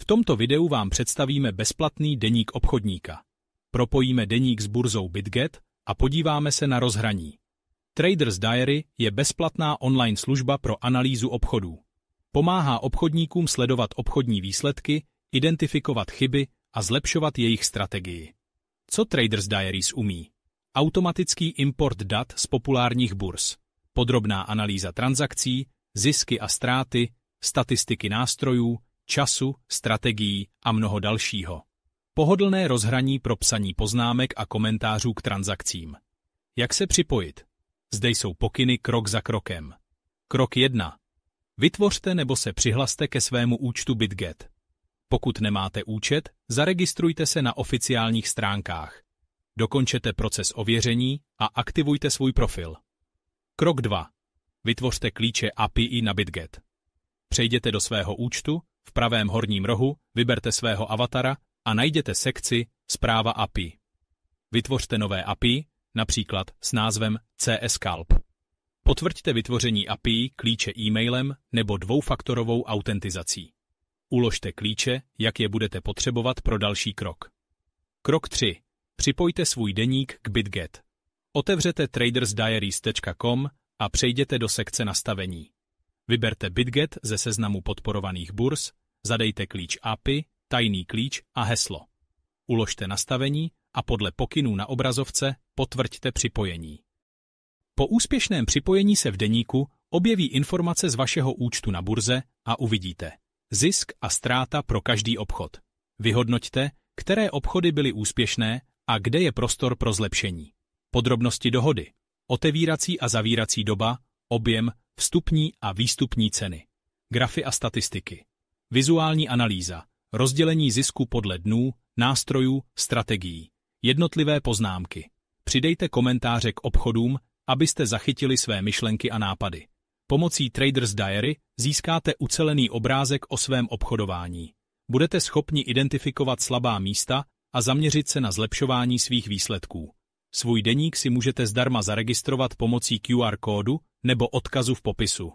V tomto videu vám představíme bezplatný deník obchodníka. Propojíme deník s burzou BitGet a podíváme se na rozhraní. Traders Diary je bezplatná online služba pro analýzu obchodů. Pomáhá obchodníkům sledovat obchodní výsledky, identifikovat chyby a zlepšovat jejich strategii. Co Traders Diaries umí? Automatický import dat z populárních burz, podrobná analýza transakcí, zisky a ztráty, statistiky nástrojů, času, strategií a mnoho dalšího. Pohodlné rozhraní pro psaní poznámek a komentářů k transakcím. Jak se připojit? Zde jsou pokyny krok za krokem. Krok 1. Vytvořte nebo se přihlaste ke svému účtu BitGet. Pokud nemáte účet, zaregistrujte se na oficiálních stránkách. Dokončete proces ověření a aktivujte svůj profil. Krok 2. Vytvořte klíče API na BitGet. Přejděte do svého účtu, v pravém horním rohu vyberte svého avatara a najděte sekci Správa API. Vytvořte nové API, například s názvem CS Scalp. Potvrďte vytvoření API klíče e-mailem nebo dvoufaktorovou autentizací. Uložte klíče, jak je budete potřebovat pro další krok. Krok 3. Připojte svůj deník k BitGet. Otevřete tradersdiaries.com a přejděte do sekce nastavení. Vyberte BitGet ze seznamu podporovaných burz, zadejte klíč API, tajný klíč a heslo. Uložte nastavení a podle pokynů na obrazovce potvrďte připojení. Po úspěšném připojení se v deníku objeví informace z vašeho účtu na burze a uvidíte zisk a ztráta pro každý obchod. Vyhodnoťte, které obchody byly úspěšné a kde je prostor pro zlepšení. Podrobnosti dohody, otevírací a zavírací doba, objem, vstupní a výstupní ceny, grafy a statistiky, vizuální analýza, rozdělení zisku podle dnů, nástrojů, strategií, jednotlivé poznámky. Přidejte komentáře k obchodům, abyste zachytili své myšlenky a nápady. Pomocí Traders Diary získáte ucelený obrázek o svém obchodování. Budete schopni identifikovat slabá místa a zaměřit se na zlepšování svých výsledků. Svůj deník si můžete zdarma zaregistrovat pomocí QR kódu nebo odkazu v popisu.